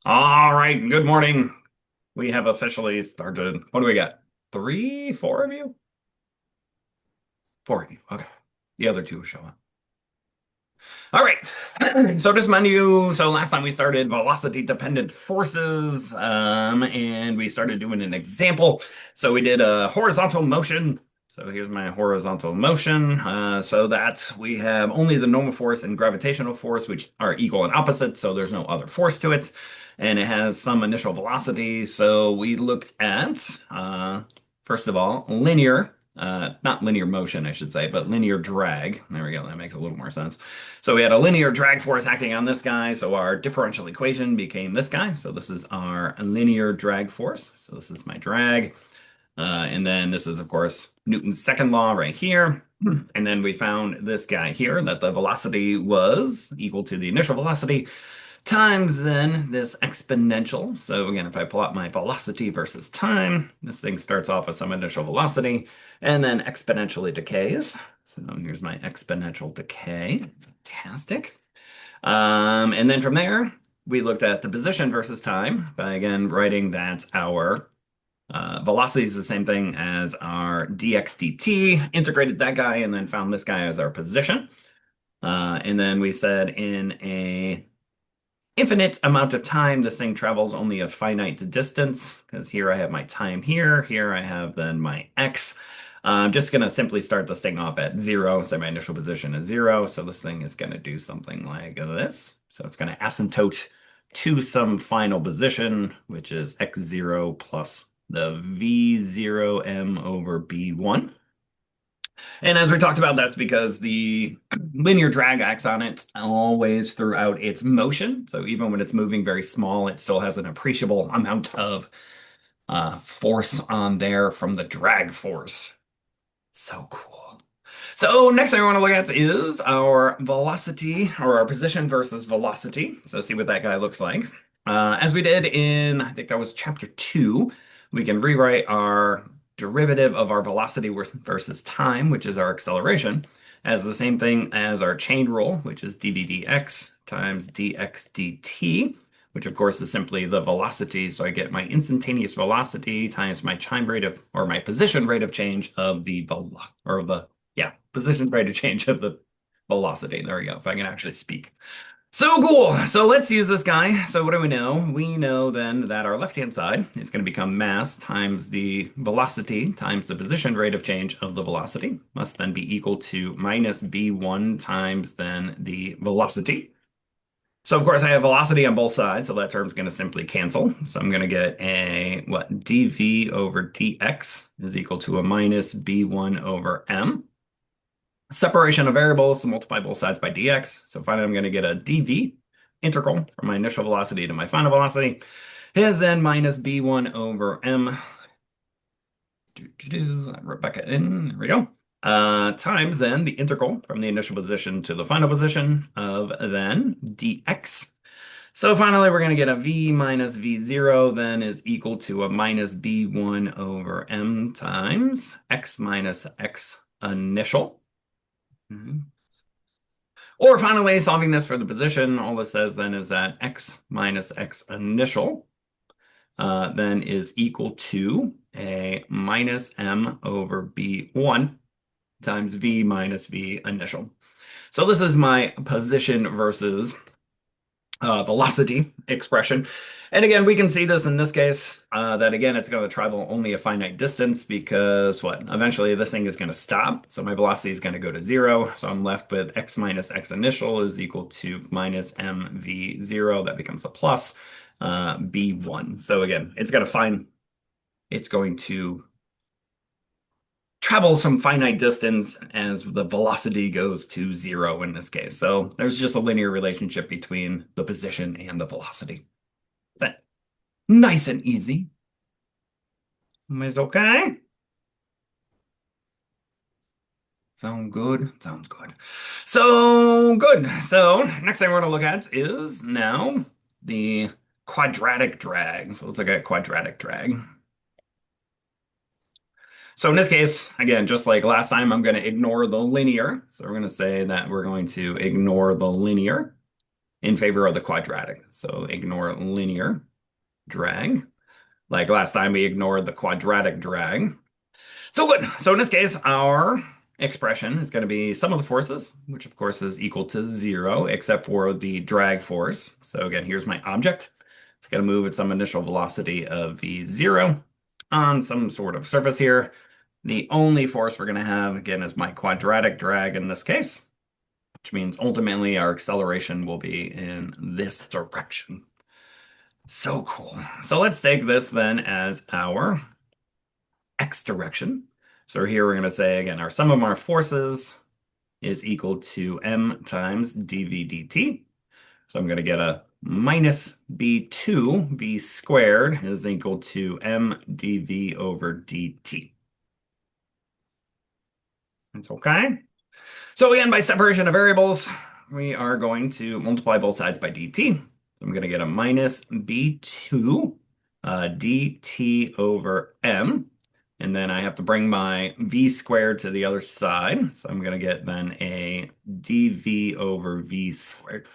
All right, good morning. We have officially started. What do we got? Three, four of you? Four of you. Okay. The other two will show up. All right. So this menu. So last time we started velocity dependent forces, and we started doing an example. So we did a horizontal motion. So here's my horizontal motion. So that we have only the normal force and gravitational force, which are equal and opposite. So there's no other force to it. And it has some initial velocity. So we looked at, first of all, not linear motion, I should say, but linear drag. There we go. That makes a little more sense. So we had a linear drag force acting on this guy. So our differential equation became this guy. So this is our linear drag force. So this is my drag. And then this is, of course, Newton's second law right here. And then we found this guy here, that the velocity was equal to the initial velocity times then this exponential. So again, if I plot my velocity versus time, this thing starts off with some initial velocity and then exponentially decays. So here's my exponential decay. Fantastic. And then from there, we looked at the position versus time by again writing that our velocity is the same thing as our dx dt, integrated that guy, and then found this guy as our position. And then we said in a infinite amount of time, this thing travels only a finite distance, because here I have my time here I have then my x. I'm just going to simply start this thing off at 0, so my initial position is 0, so this thing is going to do something like this. So it's going to asymptote to some final position, which is x0 plus the v0m over b1. And as we talked about, that's because the linear drag acts on it always throughout its motion. So even when it's moving very small, it still has an appreciable amount of force on there from the drag force. So cool. So next thing I want to look at is our velocity, or our position versus velocity. So see what that guy looks like. As we did in, I think that was chapter 2, we can rewrite our derivative of our velocity versus time, which is our acceleration, as the same thing as our chain rule, which is dv dx times dx dt, which of course is simply the velocity. So I get my instantaneous velocity times my time rate of, or my position rate of change of the position rate of change of the velocity. There we go, if I can actually speak. So cool. So let's use this guy. So what do we know? We know then that our left-hand side is going to become mass times the velocity times the position rate of change of the velocity must then be equal to minus b1 times then the velocity. So of course I have velocity on both sides, so that term's going to simply cancel. So I'm going to get a, dv over dx is equal to a minus b1 over m. Separation of variables, so multiply both sides by dx. So finally I'm going to get a dv integral from my initial velocity to my final velocity is then minus b1 over m. Rebecca in, there we go. Times then the integral from the initial position to the final position of then dx. So finally, we're going to get a v minus v0 then is equal to a minus b1 over m times x minus x initial. Or finally, solving this for the position, all this says then is that x minus x initial then is equal to a minus m over b1 times v minus v initial. So this is my position versus velocity expression. And again, we can see this in this case, that again, it's going to travel only a finite distance because eventually this thing is going to stop. So my velocity is going to go to 0. So I'm left with x minus x initial is equal to minus mv0. That becomes a plus b1. So again, it's going to travel some finite distance as the velocity goes to 0 in this case. So there's just a linear relationship between the position and the velocity. Is that nice and easy? Is okay? Sound good? Sounds good. So good. So next thing we're going to look at is now the quadratic drag. So let's look at quadratic drag. So in this case, again, just like last time, I'm going to ignore the linear. So we're going to say that we're going to ignore the linear. in favor of the quadratic. So ignore linear drag. Like last time, we ignored the quadratic drag. So good. So in this case, our expression is going to be sum of the forces, which of course is equal to 0, except for the drag force. So again, here's my object. It's going to move at some initial velocity of v0 on some sort of surface here. The only force we're going to have, again, is my quadratic drag in this case, which means ultimately our acceleration will be in this direction. So cool. So let's take this then as our x direction. So here we're going to say, again, our sum of our forces is equal to m times dv dt. So I'm going to get a minus b2, b squared is equal to m dv over dt. That's okay. So again, by separation of variables, we are going to multiply both sides by dt. So I'm going to get a minus b2 dt over m. And then I have to bring my v squared to the other side. So I'm going to get then a dv over v squared.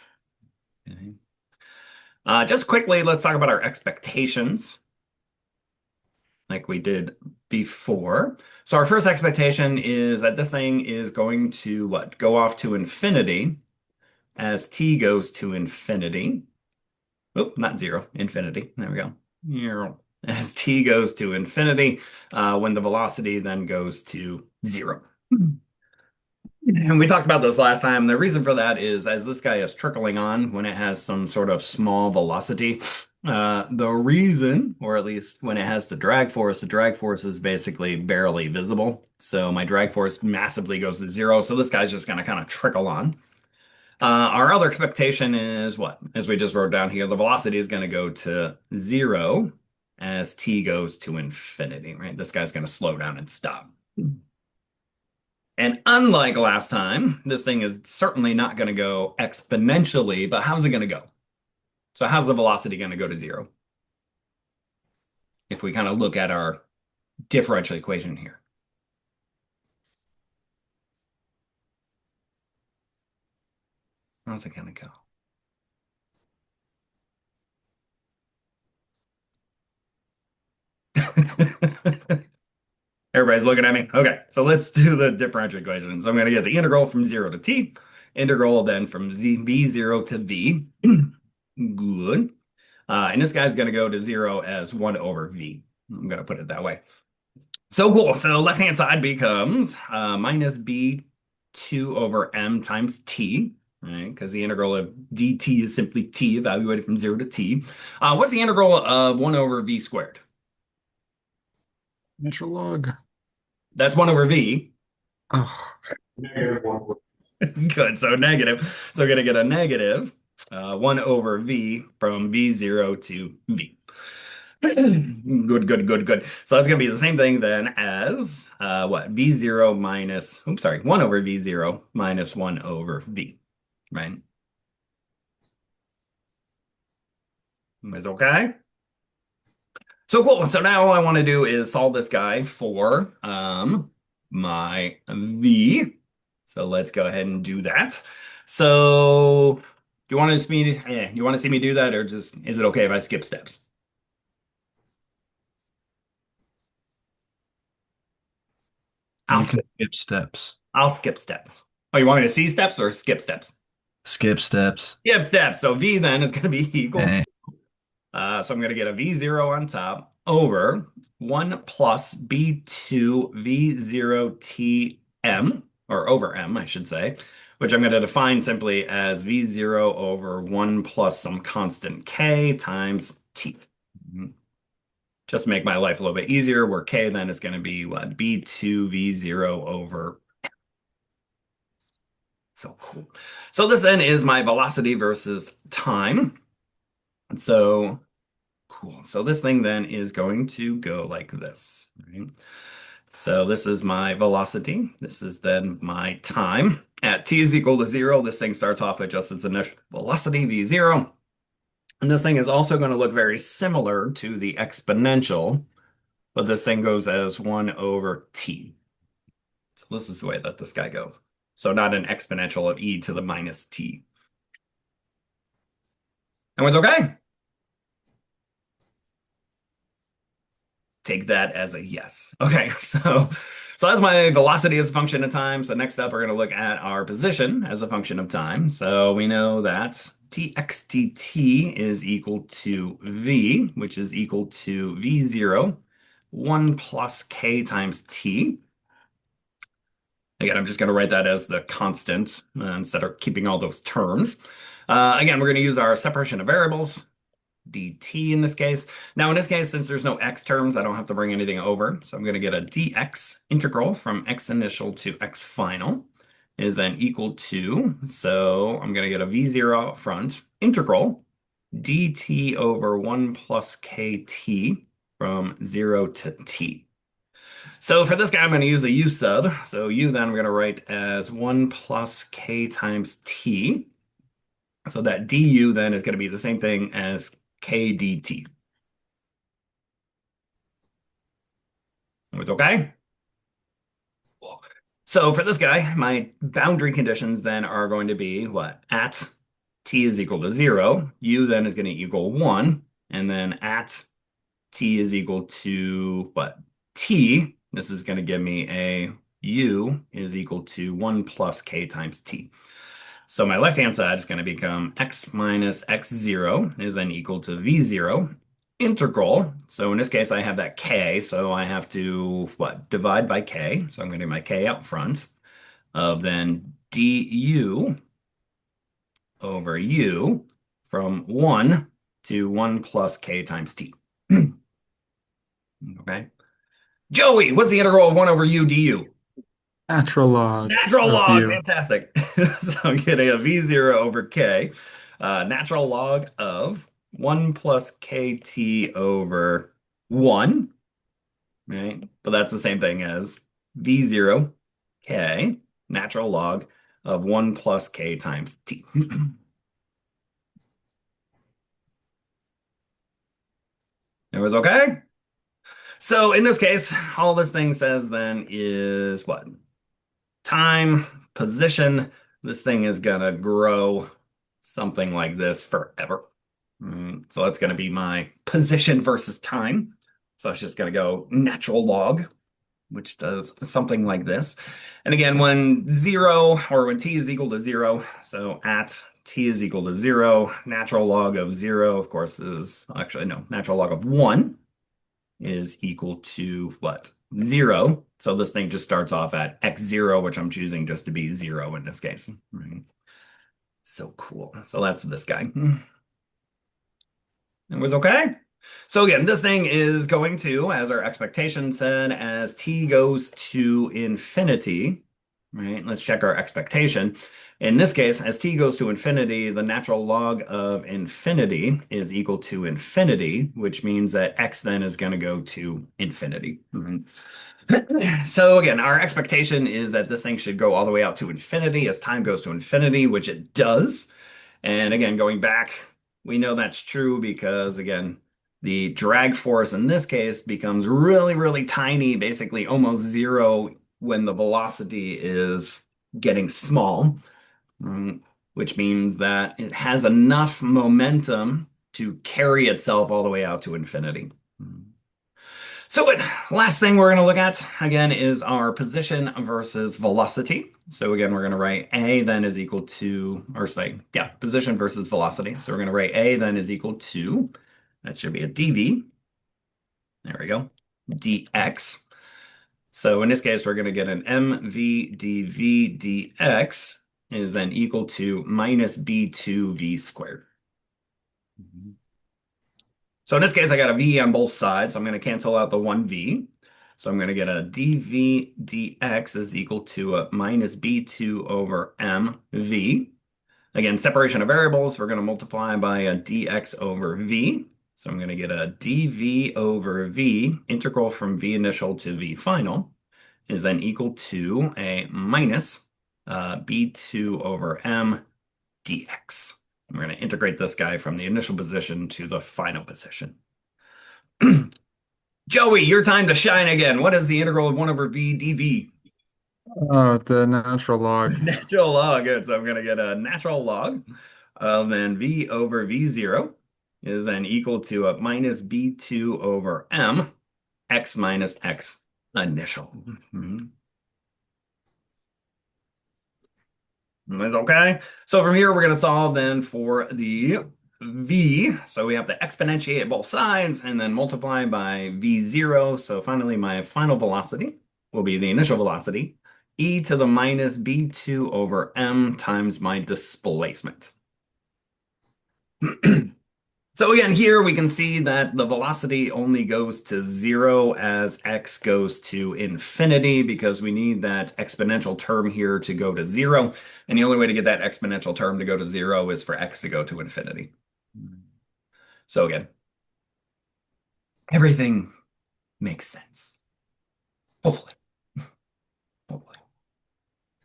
Okay. Just quickly, let's talk about our expectations like we did before. So our first expectation is that this thing is going to what? Go off to infinity as t goes to infinity. Oop, not 0, infinity. There we go. As t goes to infinity, when the velocity then goes to 0. And we talked about this last time. The reason for that is as this guy is trickling on when it has some sort of small velocity, the reason, or at least when it has the drag force is basically barely visible. So my drag force massively goes to 0. So this guy's just going to kind of trickle on. Our other expectation is what? As we just wrote down here, the velocity is going to go to 0 as t goes to infinity, right? This guy's going to slow down and stop. And unlike last time, this thing is certainly not going to go exponentially, but how's it going to go? So how's the velocity going to go to 0? If we kind of look at our differential equation here. How's it going to go? Everybody's looking at me. Okay, so let's do the differential equation. So I'm going to get the integral from 0 to t, integral then from v0 to v. Good. And this guy's going to go to 0 as 1 over v. I'm going to put it that way. So cool. So left-hand side becomes minus b2 over m times t, right? Because the integral of dt is simply t, evaluated from 0 to t. What's the integral of 1 over v squared? Natural log. That's 1 over v. Oh, Good. So negative. So we're going to get a negative 1 over v from v0 to v. Good, good, good, good. So that's going to be the same thing then as what? V0 minus, oops, sorry, 1 over V0 minus 1 over V, right? Is okay? So cool. So now all I want to do is solve this guy for my V. So let's go ahead and do that. So do you want to see me, you want to see me do that, or just is it okay if I skip steps? I'll you can skip. skip steps. I'll skip steps. Oh, you want me to see steps or skip steps? Skip steps. Skip steps. So V then is going to be equal. Eh. So I'm going to get a V0 on top over 1 plus B2 V0 TM, or over M, I should say, which I'm going to define simply as V0 over 1 plus some constant K times T. Just make my life a little bit easier, where K then is going to be what? B2 V0 over. So cool. So this then is my velocity versus time. So cool. So this thing then is going to go like this, right? So this is my velocity. This is then my time. At t is equal to 0, this thing starts off at just its initial velocity, v0. And this thing is also going to look very similar to the exponential, but this thing goes as 1 over t. So this is the way that this guy goes. So not an exponential of e to the minus t. Everyone's okay? Take that as a yes. Okay, so that's my velocity as a function of time. So next up, we're going to look at our position as a function of time. So we know that tx dt is equal to v, which is equal to v0, 1 plus k times t. Again, I'm just going to write that as the constant instead of keeping all those terms. Again, we're going to use our separation of variables, dt in this case. Now, in this case, since there's no x terms, I don't have to bring anything over. So I'm going to get a dx integral from x initial to x final is then equal to, so I'm going to get a v0 up front, integral dt over 1 plus kt from 0 to t. So for this guy, I'm going to use a u sub. So u then I'm going to write as 1 plus k times t. So that du then is going to be the same thing as k dt. It's okay? So for this guy, my boundary conditions then are going to be what? At t is equal to 0, u then is going to equal 1, and then at t is equal to what? T, this is going to give me a u is equal to 1 plus k times t. So my left-hand side is going to become x minus x0 is then equal to v0 integral. So in this case, I have that k, so I have to, what, divide by k. So I'm going to do my k out front of then du over u from 1 to 1 plus k times t. Okay. Joey, what's the integral of 1 over u du? Natural log Natural of log, u. fantastic. So I'm getting a v0 over k. Natural log of 1 plus kt over 1, right? But that's the same thing as v0 k, natural log of 1 plus k times t. It was okay? So in this case, all this thing says then is what? Time, position. This thing is gonna grow something like this forever. So that's gonna be my position versus time. So it's just gonna go natural log, which does something like this. And again, when zero or when t is equal to 0, so at t is equal to 0, natural log of 0, of course, is actually no, natural log of 1 is equal to what? 0. So this thing just starts off at x0, which I'm choosing just to be 0 in this case. Right. So cool. So that's this guy. It was okay. So again, this thing is going to, as our expectation said, as t goes to infinity, right? Let's check our expectation. In this case, as t goes to infinity, the natural log of infinity is equal to infinity, which means that x then is going to go to infinity. So again, our expectation is that this thing should go all the way out to infinity as time goes to infinity, which it does. And again, going back, we know that's true because, again, the drag force in this case becomes really, really tiny, basically almost 0 when the velocity is getting small, which means that it has enough momentum to carry itself all the way out to infinity. So last thing we're going to look at, again, is our position versus velocity. So again, we're going to write A then is equal to, or say, yeah, position versus velocity. So we're going to write A then is equal to, that should be a dv. There we go, dx. So in this case, we're going to get an mv dv dx is then equal to minus b2v squared. So in this case, I got a v on both sides. So I'm going to cancel out the 1v. So I'm going to get a dv dx is equal to a minus b2 over mv. Again, separation of variables, we're going to multiply by a dx over v. So I'm going to get a dv over v, integral from v initial to v final, is then equal to a minus b2 over m dx. We're going to integrate this guy from the initial position to the final position. Joey, your time to shine again. What is the integral of 1 over v dv? Oh, the natural log. Natural log. Good. So I'm going to get a natural log Then v over v0 is then equal to a minus b2 over m, x minus x initial. Mhm. That's okay. So from here, we're going to solve then for the v. So we have to exponentiate both sides and then multiply by v0. So finally, my final velocity will be the initial velocity, e to the minus b2 over m times my displacement. So again, here we can see that the velocity only goes to 0 as x goes to infinity because we need that exponential term here to go to 0. And the only way to get that exponential term to go to 0 is for x to go to infinity. So again, everything makes sense. Hopefully. Hopefully.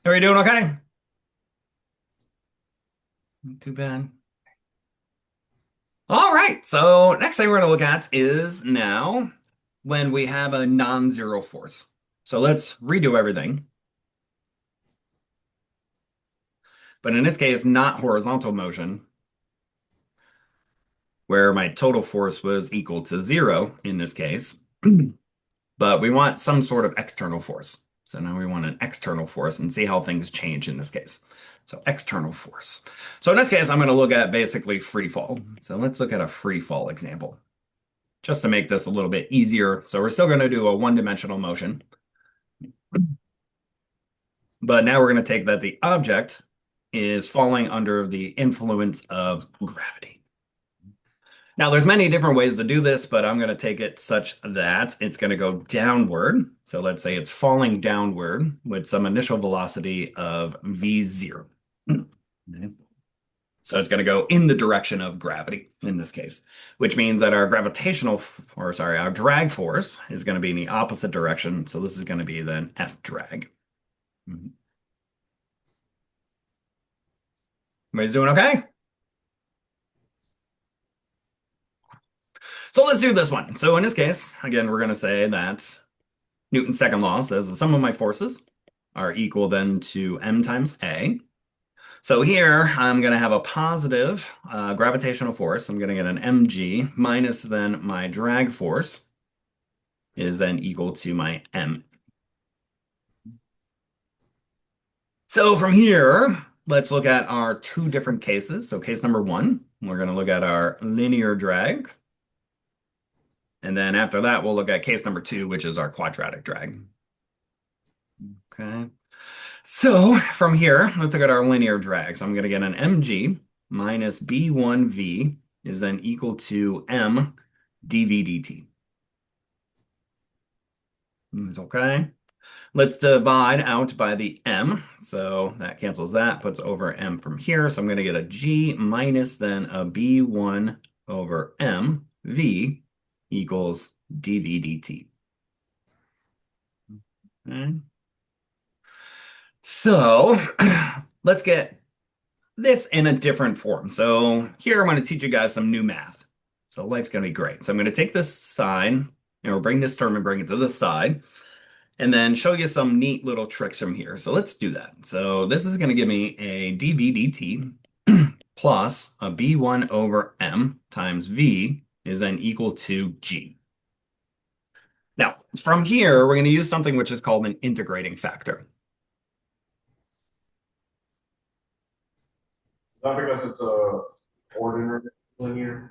Are we doing okay? Not too bad. All right, so next thing we're going to look at is now when we have a non-zero force. So let's redo everything. But in this case, not horizontal motion, where my total force was equal to 0 in this case. But we want some sort of external force. So now we want an external force and see how things change in this case. So external force. So in this case, I'm going to look at basically free fall. So let's look at a free fall example, just to make this a little bit easier. So we're still going to do a one-dimensional motion. But now we're going to take that the object is falling under the influence of gravity. Now, there's many different ways to do this, but I'm going to take it such that it's going to go downward. So let's say it's falling downward with some initial velocity of v0. Okay. So it's going to go in the direction of gravity in this case, which means that our our drag force is going to be in the opposite direction. So this is going to be then F drag. Mhm. Everybody's doing okay? So let's do this one. So in this case, again, we're going to say that Newton's second law says the sum of my forces are equal then to m times a. So here I'm going to have a positive gravitational force. I'm going to get an mg minus then my drag force is then equal to my m. So from here, let's look at our two different cases. So case number one, we're going to look at our linear drag. And then after that, we'll look at case number two, which is our quadratic drag. Okay. So from here, let's look at our linear drag. So I'm going to get an mg minus b1v is then equal to m dv dt. Okay. Let's divide out by the m. So that cancels that, puts over m from here. So I'm going to get a g minus then a b1 over m v equals dv dt. Okay. So let's get this in a different form. So here I'm going to teach you guys some new math. So life's going to be great. So I'm going to take this side, bring this term and bring it to this side, and then show you some neat little tricks from here. So let's do that. So this is going to give me a dv dt plus a b1 over m times v is then equal to g. Now, from here, we're going to use something which is called an integrating factor. Not because it's a ordinary linear.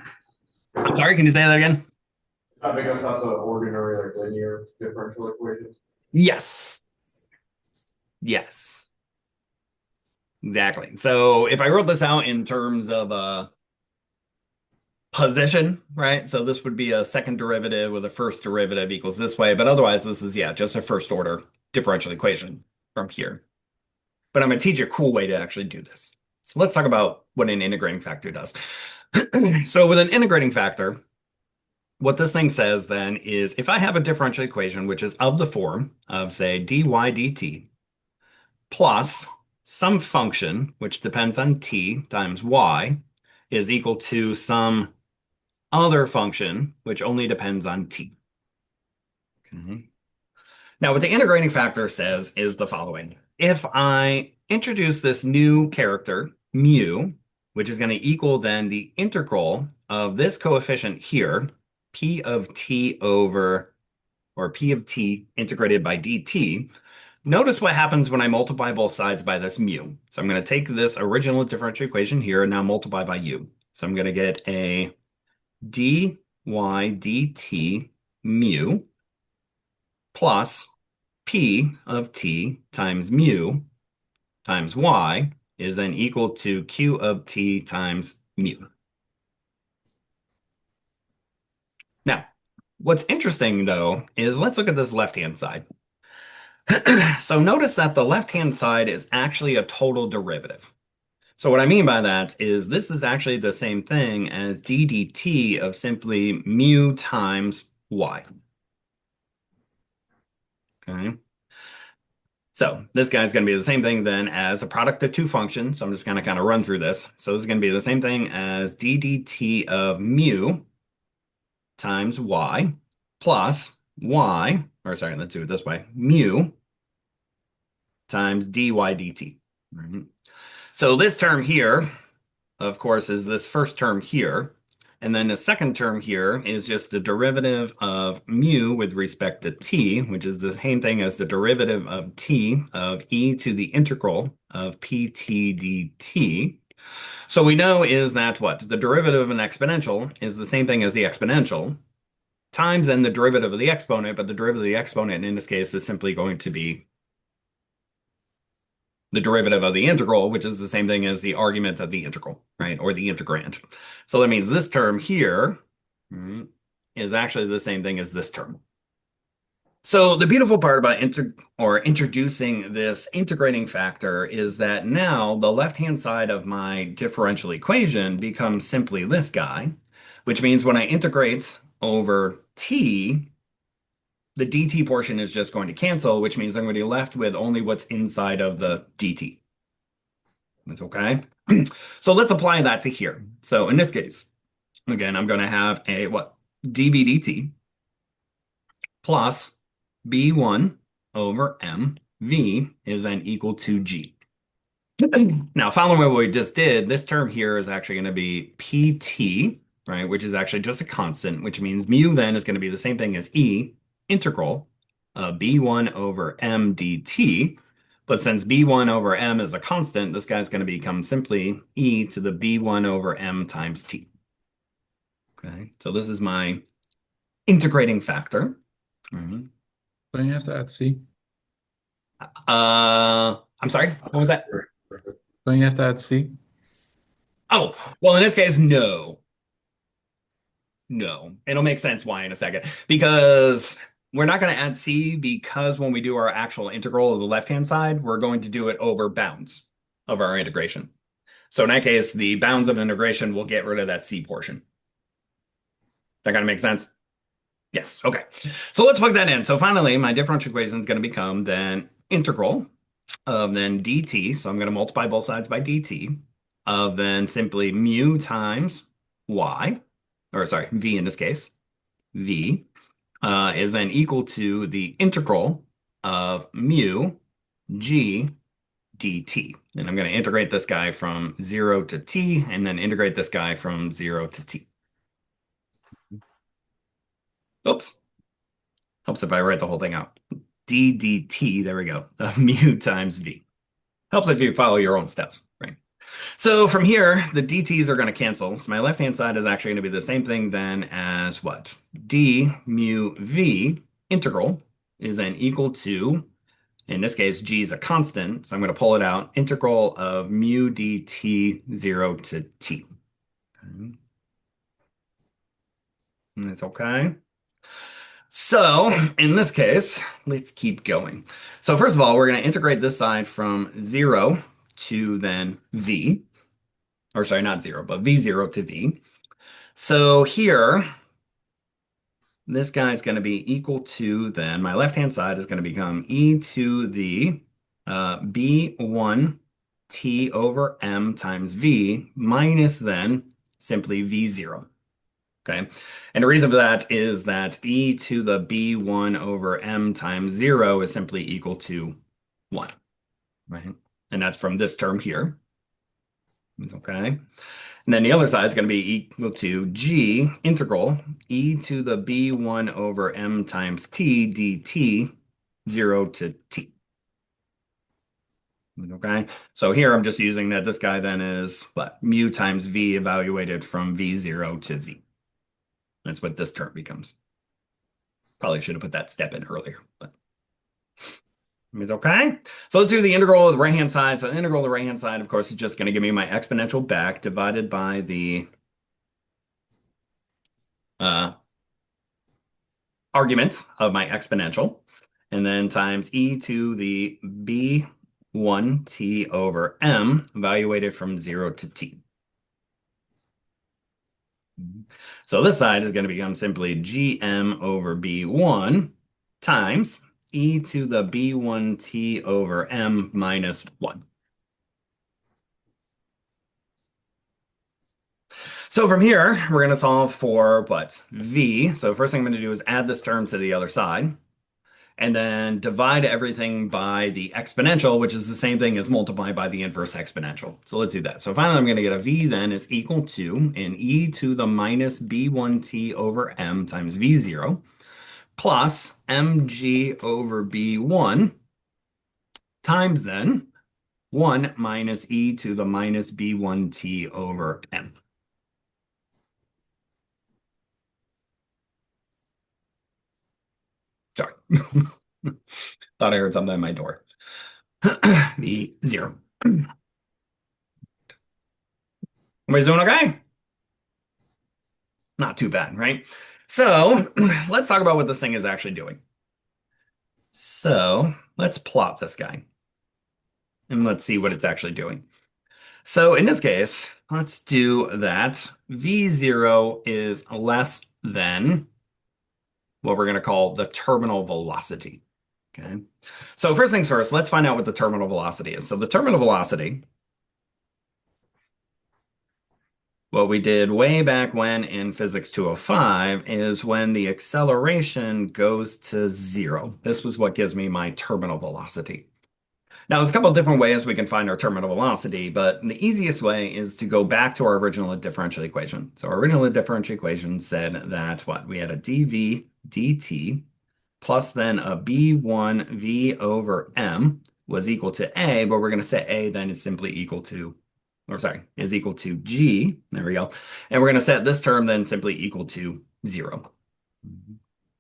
I'm sorry, can you say that again? Not because that's an ordinary like linear differential equation. Yes. Yes. Exactly. So if I wrote this out in terms of a position, right? So this would be a second derivative with a first derivative equals this way, but otherwise this is, yeah, just a first order differential equation from here. But I'm going to teach you a cool way to actually do this. So let's talk about what an integrating factor does. So with an integrating factor, what this thing says then is if I have a differential equation which is of the form of, say, dy dt plus some function which depends on t times y is equal to some other function which only depends on t. Okay. Now, what the integrating factor says is the following. If I introduce this new character, mu, which is going to equal then the integral of this coefficient here, P of t over, or P of t integrated by dt. Notice what happens when I multiply both sides by this mu. So I'm going to take this original differential equation here and now multiply by u. So I'm going to get a dy dt mu plus P of t times mu times y is then equal to Q of t times mu. Now, what's interesting though is let's look at this left-hand side. So notice that the left-hand side is actually a total derivative. So what I mean by that is this is actually the same thing as d dt of simply mu times y. Okay. So this guy's going to be the same thing then as a product of two functions. So I'm just going to kind of run through this. So this is going to be the same thing as d dt of mu times y plus y, or sorry, let's do it this way, mu times dy dt. Right. So this term here, of course, is this first term here. And then the second term here is just the derivative of mu with respect to t, which is the same thing as the derivative of t of e to the integral of pt dt. So we know is that what? The derivative of an exponential is the same thing as the exponential times then the derivative of the exponent, but the derivative of the exponent in this case is simply going to be the derivative of the integral, which is the same thing as the argument of the integral, right? Or the integrand. So that means this term here is actually the same thing as this term. So the beautiful part about introducing this integrating factor is that now the left-hand side of my differential equation becomes simply this guy, which means when I integrate over t, the dt portion is just going to cancel, which means I'm going to be left with only what's inside of the dt. That's okay. So let's apply that to here. So in this case, again, I'm going to have a what? dv dt plus b1 over mv is then equal to g. Now, following what we just did, this term here is actually going to be pt, right, which is actually just a constant, which means mu then is going to be the same thing as e integral of b1 over m dt. But since b1 over m is a constant, this guy's going to become simply e to the b1 over m times t. Okay, so this is my integrating factor. Don't you have to add c? I'm sorry, what was that? Don't you have to add c? Oh, well, in this case, no. No, it'll make sense why in a second. Because we're not going to add c because when we do our actual integral of the left-hand side, we're going to do it over bounds of our integration. So in that case, the bounds of integration will get rid of that c portion. That kind of makes sense? Yes, okay. So let's plug that in. So finally, my differential equation is going to become then integral of then dt. So I'm going to multiply both sides by dt of then simply mu times y, or sorry, v in this case, v is then equal to the integral of mu g dt. And I'm going to integrate this guy from 0 to t, and then integrate this guy from 0 to t. Oops. Helps if I write the whole thing out. d dt, there we go, of mu times v. Helps if you follow your own steps, right? So from here, the dt's are going to cancel. So my left-hand side is actually going to be the same thing then as what? D mu v integral is then equal to, in this case, g is a constant. So I'm going to pull it out. Integral of mu dt 0 to t. Okay. And it's okay. So in this case, let's keep going. So first of all, we're going to integrate this side from 0 to then v. Or sorry, not 0, but v0 to v. So here, this guy is going to be equal to then, my left-hand side is going to become e to the b1 t over m times v minus then simply v0. Okay, and the reason for that is that e to the b1 over m times 0 is simply equal to 1, right? And that's from this term here. Okay. And then the other side is going to be equal to G integral e to the b1 over m times t dt 0 to t. Okay. So here I'm just using that this guy then is what? Mu times v evaluated from v0 to v. That's what this term becomes. Probably should have put that step in earlier, but it's okay. So let's do the integral of the right-hand side. So the integral of the right-hand side, of course, is just going to give me my exponential back divided by the argument of my exponential, and then times e to the b1t over m, evaluated from 0 to t. So this side is going to become simply gm over b1 times e to the b1t over m minus 1. So from here, we're going to solve for what? V. So first thing I'm going to do is add this term to the other side, and then divide everything by the exponential, which is the same thing as multiply by the inverse exponential. So let's do that. So finally, I'm going to get a V then is equal to an e to the minus b1t over m times v0 plus mg over b1 times then 1 minus e to the minus b1t over m. Sorry. Thought I heard something at my door. V0. Everybody's doing okay? Not too bad, right? So let's talk about what this thing is actually doing. So let's plot this guy and let's see what it's actually doing. So in this case, let's do that. V0 is less than what we're going to call the terminal velocity. Okay. So first things first, let's find out what the terminal velocity is. So the terminal velocity, what we did way back when in Physics 205 is when the acceleration goes to 0. This was what gives me my terminal velocity. Now, there's a couple of different ways we can find our terminal velocity, but the easiest way is to go back to our original differential equation. So our original differential equation said that what? We had a dv dt plus then a b1 v over m was equal to a, but we're going to say a then is simply equal to, or sorry, is equal to g. There we go. And we're going to set this term then simply equal to 0.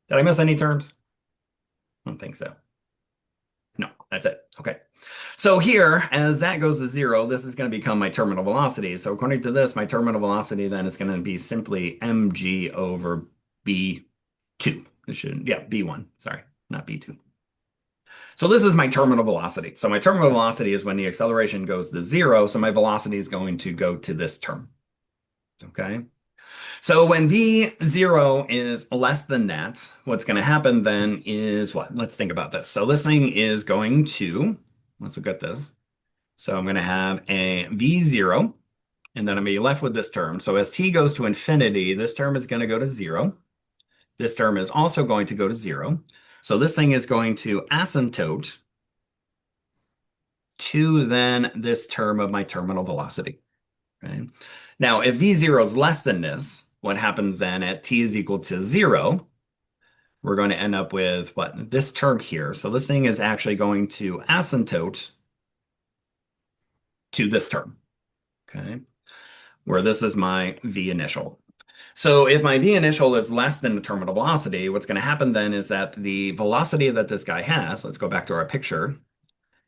Did I miss any terms? I don't think so. No, that's it. Okay. So here, as that goes to 0, this is going to become my terminal velocity. So according to this, my terminal velocity then is going to be simply mg over b2. This should, yeah, b1. Sorry, not b2. So this is my terminal velocity. So my terminal velocity is when the acceleration goes to 0. So my velocity is going to go to this term. Okay. So when v0 is less than that, what's going to happen then is what? Let's think about this. So this thing is going to, let's look at this. So I'm going to have a v0, and then I'm going to be left with this term. So as t goes to infinity, this term is going to go to 0. This term is also going to go to 0. So this thing is going to asymptote to then this term of my terminal velocity. Okay? Now, if v0 is less than this, what happens then at t is equal to 0, we're going to end up with what? This term here. So this thing is actually going to asymptote to this term, okay? Where this is my v initial. So if my v initial is less than the terminal velocity, what's going to happen then is that the velocity that this guy has, let's go back to our picture,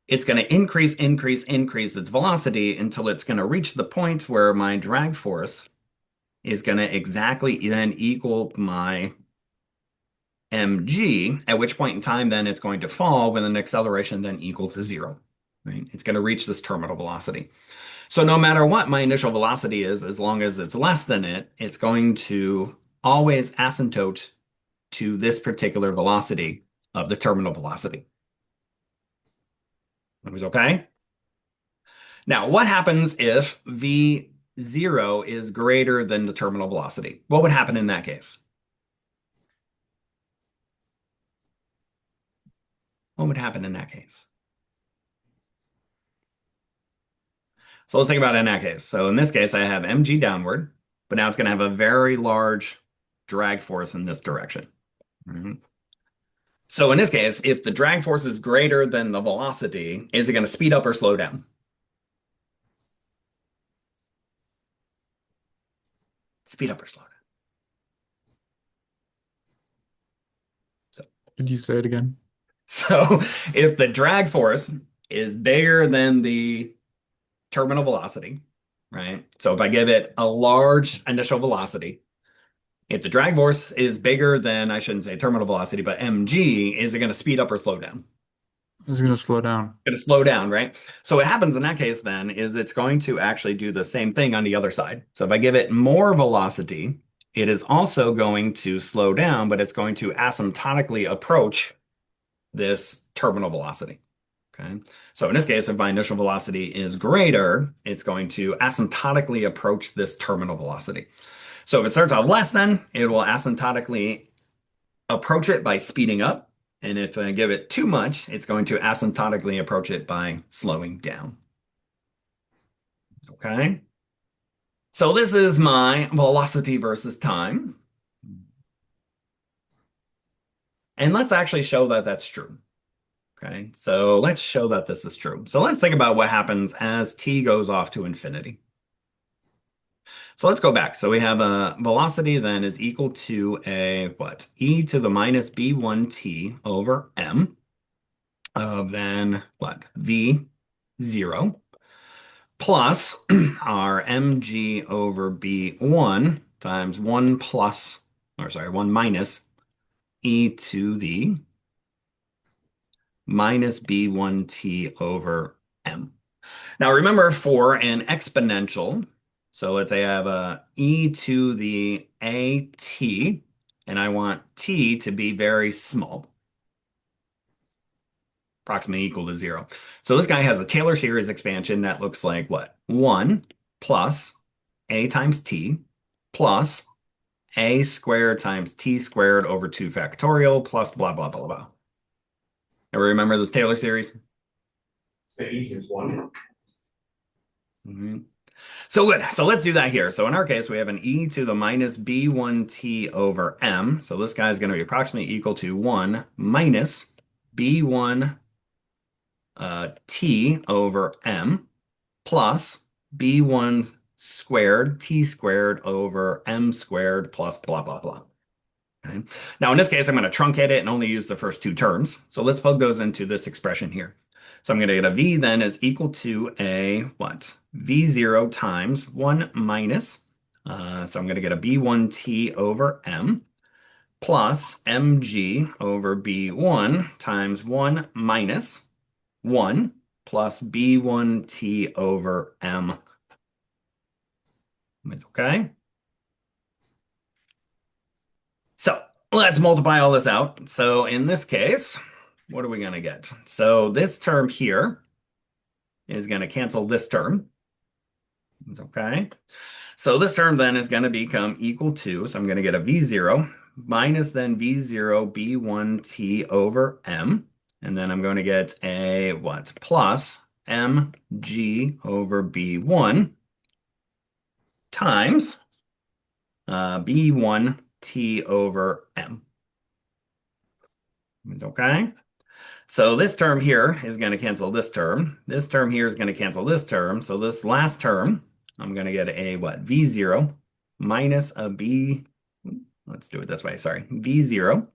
it's going to increase its velocity until it's going to reach the point where my drag force is going to exactly then equal my mg, at which point in time then it's going to fall when an acceleration then equals to 0. Right? It's going to reach this terminal velocity. So no matter what my initial velocity is, as long as it's less than it, it's going to always asymptote to this particular velocity of the terminal velocity. That was okay? Now, what happens if v0 is greater than the terminal velocity? What would happen in that case? What would happen in that case? So let's think about it in that case. So in this case, I have mg downward, but now it's going to have a very large drag force in this direction. Mhm. So in this case, if the drag force is greater than the velocity, is it going to speed up or slow down? Speed up or slow down. Did you say it again? So if the drag force is bigger than the terminal velocity, right? So if I give it a large initial velocity, if the drag force is bigger than, I shouldn't say terminal velocity, but mg, is it going to speed up or slow down? It's gonna slow down. Going to slow down, right? So what happens in that case then is it's going to actually do the same thing on the other side. So if I give it more velocity, it is also going to slow down, but it's going to asymptotically approach this terminal velocity. Okay. So in this case, if my initial velocity is greater, it's going to asymptotically approach this terminal velocity. So if it starts off less than, it will asymptotically approach it by speeding up. And if I give it too much, it's going to asymptotically approach it by slowing down. Okay. So this is my velocity versus time. And let's actually show that that's true. Okay, so let's show that this is true. So let's think about what happens as t goes off to infinity. So let's go back. So we have a velocity then is equal to a what? E to the minus b1t over m of then what? v0 plus our mg over b1 times 1 plus, or sorry, 1 minus e to the minus b1t over m. Now remember for an exponential, so let's say I have a e to the at, and I want t to be very small, approximately equal to 0. So this guy has a Taylor series expansion that looks like what? 1 plus a times t plus a squared times t squared over 2 factorial plus blah, blah, blah, blah. Ever remember this Taylor series? The easiest one. So good. So let's do that here. So in our case, we have an e to the minus b1t over m. So this guy is going to be approximately equal to 1 minus b1 t over m plus b1 squared t squared over m squared plus blah, blah, blah. Okay. Now in this case, I'm going to truncate it and only use the first two terms. So let's plug those into this expression here. So I'm going to get a v then is equal to a what? v0 times 1 minus, so I'm going to get a b1t over m plus mg over b1 times 1 minus 1 plus b1t over m. Okay. So let's multiply all this out. So in this case, what are we going to get? So this term here is going to cancel this term. Okay. So this term then is going to become equal to, so I'm going to get a v0 minus then v0 b1t over m. And then I'm going to get a what? Plus mg over b1 times b1t over m. Okay. So this term here is going to cancel this term. This term here is going to cancel this term. So this last term, I'm going to get a what? v0 minus a b, let's do it this way, sorry. v0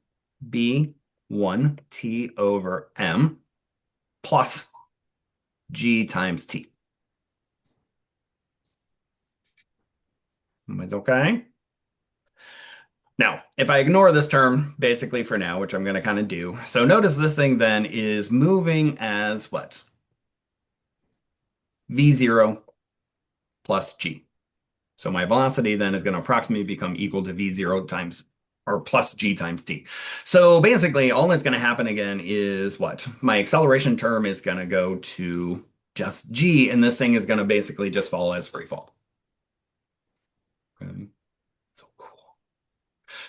b1t over m plus g times t. Is okay? Now, if I ignore this term basically for now, which I'm going to kind of do, so notice this thing then is moving as what? v0 plus g. So my velocity then is going to approximately become equal to v0 times or plus g times t. So basically all that's going to happen again is what? My acceleration term is going to go to just g, and this thing is going to basically just fall as free fall. Okay.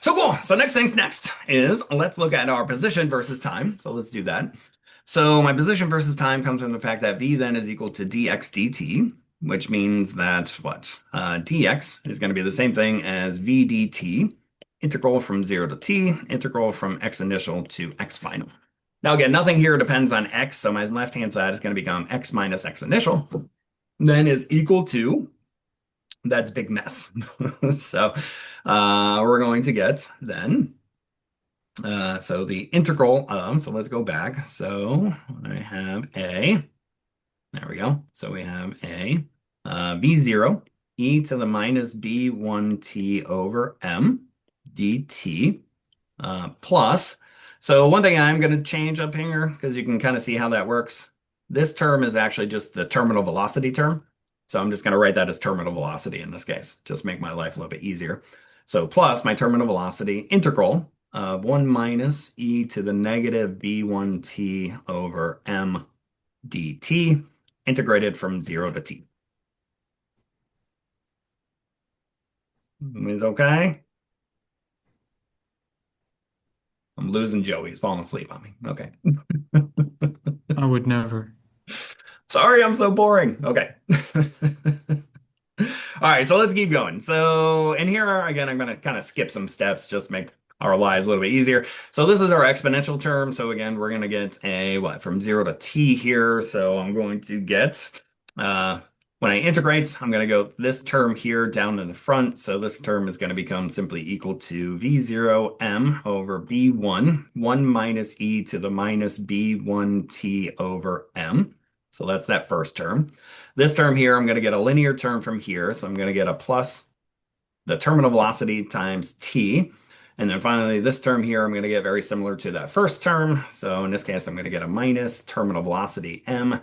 So cool. So next thing's next is let's look at our position versus time. So let's do that. So my position versus time comes from the fact that v then is equal to dx dt. which means that what? Dx is going to be the same thing as v dt, integral from 0 to t, integral from x initial to x final. Now again, nothing here depends on x, so my left-hand side is going to become x minus x initial, then is equal to, that's big mess. So we're going to get then, so the integral of, so let's go back. So I have a, there we go. So we have a v0 e to the minus b1t over m dt plus. So one thing I'm going to change up here, because you can kind of see how that works. This term is actually just the terminal velocity term. So I'm just going to write that as terminal velocity in this case, just make my life a little bit easier. So plus my terminal velocity integral of 1 minus e to the negative b1t over m dt, integrated from 0 to t. Is okay? I'm losing Joey. He's falling asleep on me. Okay. I would never. Sorry, I'm so boring. Okay. All right, so let's keep going. So in here, again, I'm going to kind of skip some steps, just make our lives a little bit easier. So this is our exponential term. So again, we're going to get a, what, from 0 to t here. So I'm going to get, when I integrate, I'm going to go this term here down in the front. So this term is going to become simply equal to v0m over b1, 1 minus e to the minus b1t over m. So that's that first term. This term here, I'm going to get a linear term from here. So I'm going to get a plus the terminal velocity times t. And then finally, this term here, I'm going to get very similar to that first term. So in this case, I'm going to get a minus terminal velocity m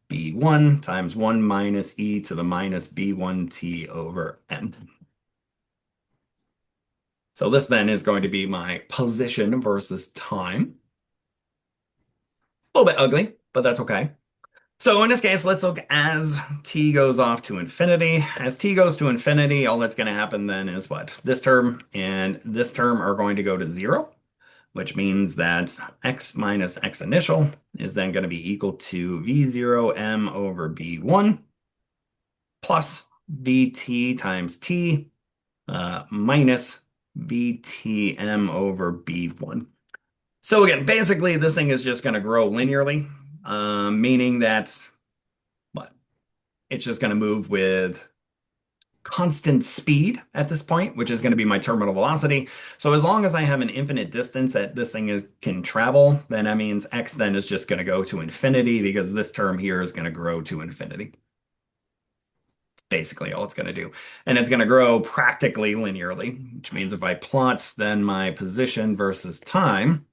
b1 times 1 minus e to the minus b1t over m. So this then is going to be my position versus time. A little bit ugly, but that's okay. So in this case, let's look as t goes off to infinity. As t goes to infinity, all that's going to happen then is what? This term and this term are going to go to 0, which means that x minus x initial is then going to be equal to v0m over b1 plus vt times t minus vtm over b1. So again, basically this thing is just going to grow linearly, meaning that what? It's just going to move with constant speed at this point, which is going to be my terminal velocity. So as long as I have an infinite distance that this thing can travel, then that means x then is just going to go to infinity because this term here is going to grow to infinity. Basically all it's going to do. And it's going to grow practically linearly, which means if I plot then my position versus time,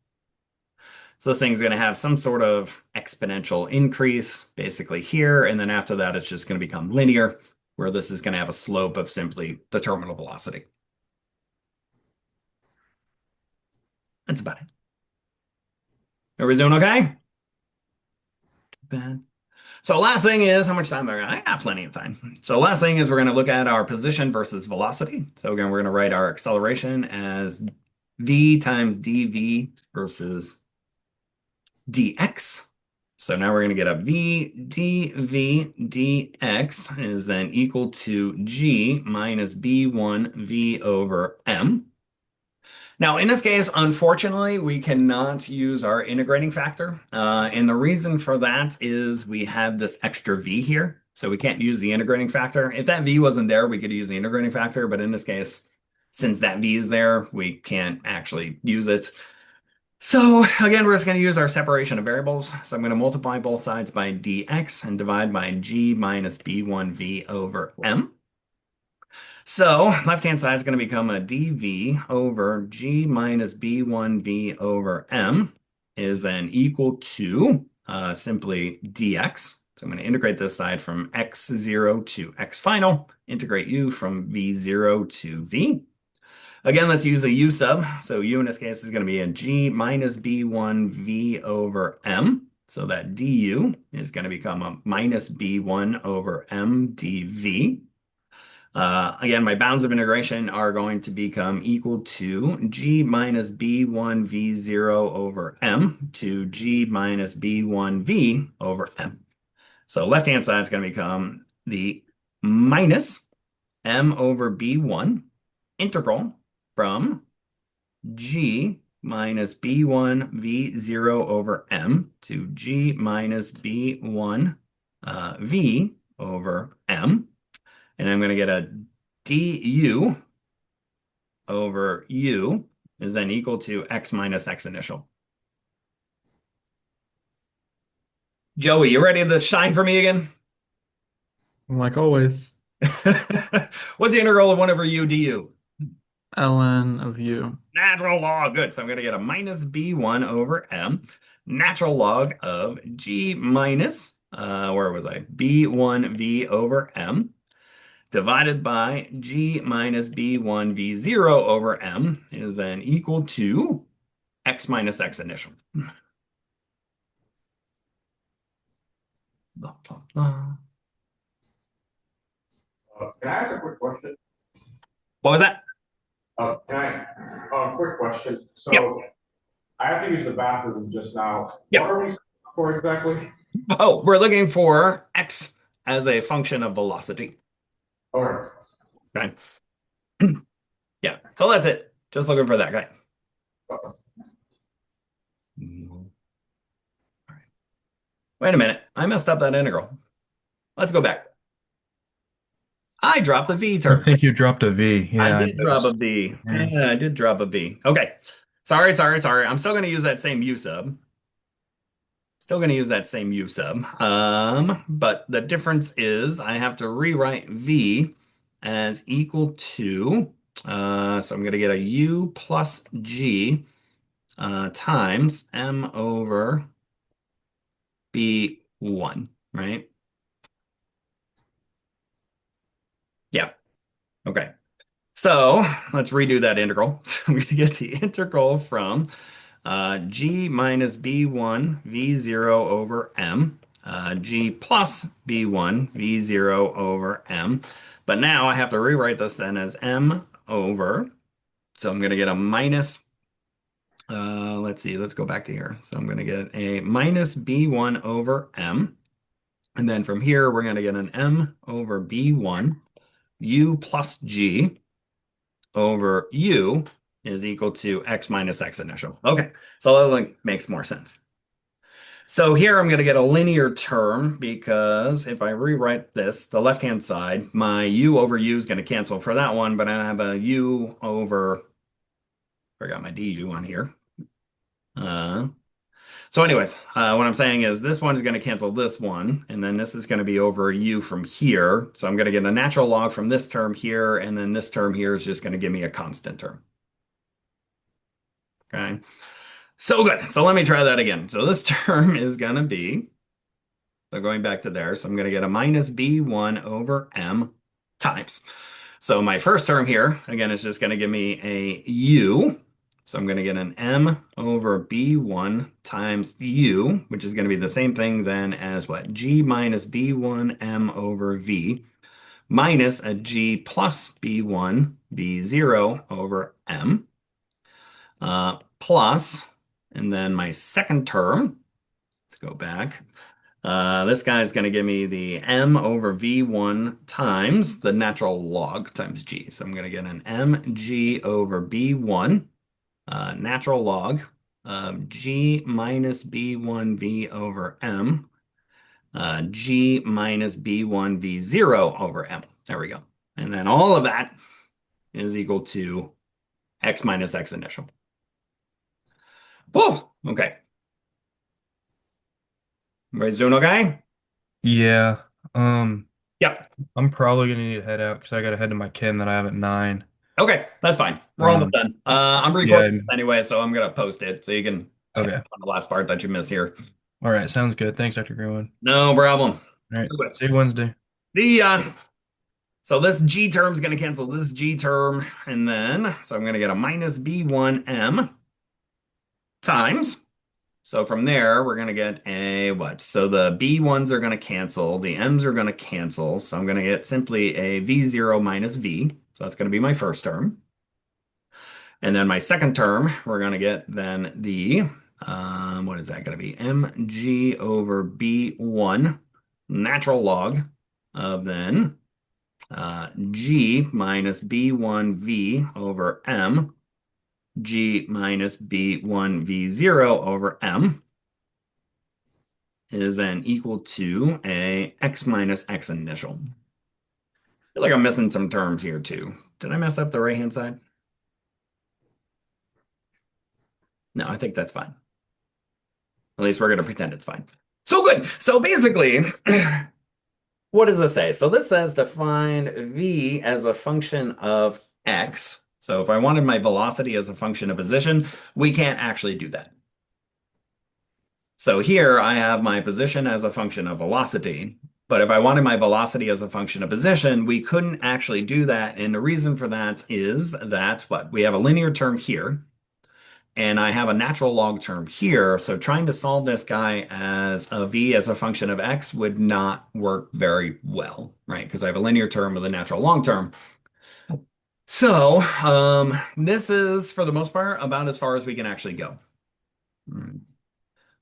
so this thing's going to have some sort of exponential increase basically here. And then after that, it's just going to become linear, where this is going to have a slope of simply the terminal velocity. That's about it. Everybody's doing okay? Bad. So last thing is, how much time? I got plenty of time. So last thing is we're going to look at our position versus velocity. So again, we're going to write our acceleration as v times dv versus dx. So now we're going to get a v dv dx is then equal to g minus b1 v over m. Now, in this case, unfortunately, we cannot use our integrating factor. And the reason for that is we have this extra v here. So we can't use the integrating factor. If that v wasn't there, we could use the integrating factor. But in this case, since that v is there, we can't actually use it. So again, we're just going to use our separation of variables. So I'm going to multiply both sides by dx and divide by g minus b1v over m. So left-hand side is going to become a dv over g minus b1v over m is then equal to simply dx. So I'm going to integrate this side from x0 to x final, integrate u from v0 to v. Again, let's use a u sub. So u in this case is going to be a g minus b1 v over m. So that du is going to become a minus b1 over m dv. Again, my bounds of integration are going to become equal to g minus b1 v0 over m to g minus b1 v over m. So left-hand side is going to become the minus m over b1 integral from g minus b1 v0 over m to g minus b1 v over m. And I'm going to get a du over u is then equal to x minus x initial. Joey, you ready to shine for me again? Like always, What's the integral of 1 over u du? ln of u. Natural log. Good. So I'm going to get a minus b1 over m. Natural log of g minus, where was I? b1 v over m divided by g minus b1 v0 over m is then equal to x minus x initial. Blah, blah, blah. Can I ask a quick question? What was that? Quick question. So Yep. I have to use the bathroom just now. Yep. What are we for exactly? Oh, we're looking for x as a function of velocity. All right. Okay. Yeah, so that's it. Just looking for that guy. All right. Wait a minute. I messed up that integral. Let's go back. I dropped the v I term. think you dropped a v. I Yeah, did drop a v. Yeah, I did drop a v. Okay. Sorry. I'm still going to use that same u sub. Still going to use that same u sub. But the difference is I have to rewrite v as equal to, so I'm going to get a u plus g times m over b1, right? Yeah. Okay. So let's redo that integral. So we get the integral from g minus b1 v0 over m, g plus b1 v0 over m. But now I have to rewrite this then as m over, so I'm going to get a minus, let's see, let's go back to here. So I'm going to get a minus b1 over m. And then from here, we're going to get an m over b1 u plus g over u is equal to x minus x initial. Okay, so that makes more sense. So here I'm going to get a linear term because if I rewrite this, the left-hand side, my u over u is going to cancel for that one, but I have a u over, forgot my du on here. So anyways, what I'm saying is this one is going to cancel this one, and then this is going to be over u from here. So I'm going to get a natural log from this term here, and then this term here is just going to give me a constant term. Okay, so good. So let me try that again. So this term is going to be, so going back to there, so I'm going to get a minus b1 over m times. So my first term here, again, is just going to give me a u. So I'm going to get an m over b1 times u, which is going to be the same thing then as what? G minus b1 m over v minus a g plus b1 v0 over m plus, and then my second term, let's go back. This guy is going to give me the m over v1 times the natural log times g. So I'm going to get an mg over b1 natural log of g minus b1 v over m g minus b1 v0 over m. There we go. And then all of that is equal to x minus x initial. Oh, okay. Everybody's doing okay? Yeah. Yep. I'm probably gonna need to head out because I gotta head to my kin that I have at 9. Okay, that's fine. We're almost done. I'm recording Yeah. this anyway, so I'm gonna post it so you can catch Okay. up on the last part that you missed here. All right. Sounds good. Thanks, Dr. Greenwood. No problem. All right. See you Wednesday. The so this g term is gonna cancel this g term, and then so I'm gonna get a minus b1m times. So from there, we're going to get a what? So the B1s are going to cancel, the M's are going to cancel. So I'm going to get simply a V0 minus V. So that's going to be my first term. And then my second term, we're going to get then the, what is that going to be? Mg over B1 natural log of then G minus B1V over M, G minus B1V0 over M is then equal to a X minus X initial. I feel like I'm missing some terms here too. Did I mess up the right-hand side? No, I think that's fine. At least we're going to pretend it's fine. So good. So basically, what does this say? So this says to find V as a function of X. So if I wanted my velocity as a function of position, we can't actually do that. So here I have my position as a function of velocity, but if I wanted my velocity as a function of position, we couldn't actually do that. And the reason for that is that what? We have a linear term here, and I have a natural log term here. So trying to solve this guy as a v as a function of x would not work very well, right? Because I have a linear term with a natural log term. So this is, for the most part, about as far as we can actually go.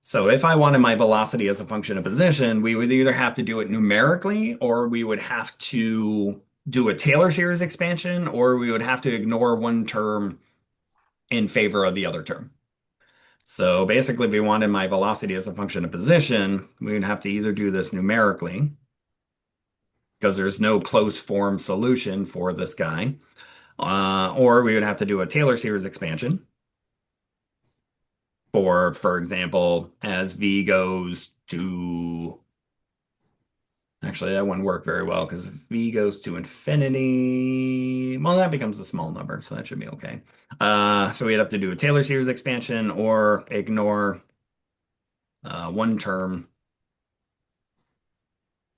So if I wanted my velocity as a function of position, we would either have to do it numerically, or we would have to do a Taylor series expansion, or we would have to ignore one term in favor of the other term. So basically, if we wanted my velocity as a function of position, we would have to either do this numerically, because there's no closed form solution for this guy, or we would have to do a Taylor series expansion. For example, as v goes to, actually that wouldn't work very well because if v goes to infinity, well, that becomes a small number, so that should be okay. So we'd have to do a Taylor series expansion or ignore one term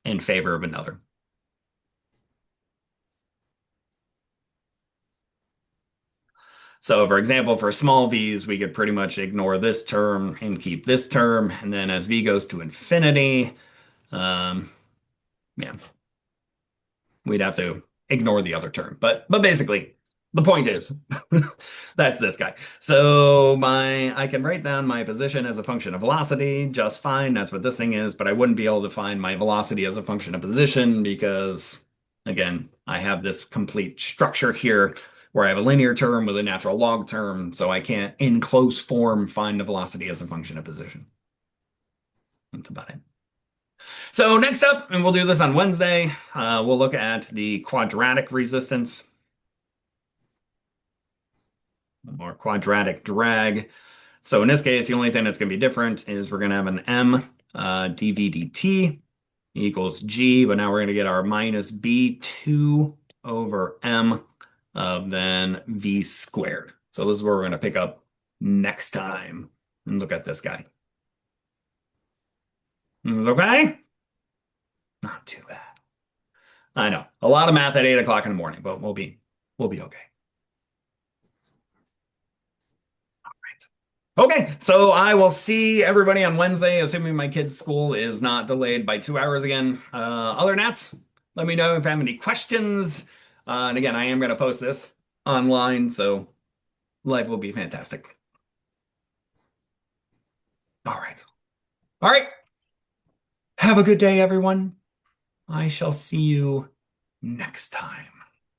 in favor of another. So for example, for small v's, we could pretty much ignore this term and keep this term. And then as v goes to infinity, yeah, we'd have to ignore the other term. But basically, the point is, that's this guy. So I can write down my position as a function of velocity just fine. That's what this thing is. But I wouldn't be able to find my velocity as a function of position because, again, I have this complete structure here where I have a linear term with a natural log term, so I can't, in close form, find the velocity as a function of position. That's about it. So next up, and we'll do this on Wednesday, we'll look at the quadratic resistance or quadratic drag. So in this case, the only thing that's going to be different is we're going to have an m dv dt equals g, but now we're going to get our minus b2 over m of then v squared. So this is where we're going to pick up next time and look at this guy. Okay? Not too bad. I know. A lot of math at 8 o'clock in the morning, but we'll be okay. All right. Okay, so I will see everybody on Wednesday, assuming my kid's school is not delayed by 2 hours again. Other than that, let me know if you have any questions. And again, I am going to post this online, so life will be fantastic. All right. All right. Have a good day, everyone. I shall see you next time.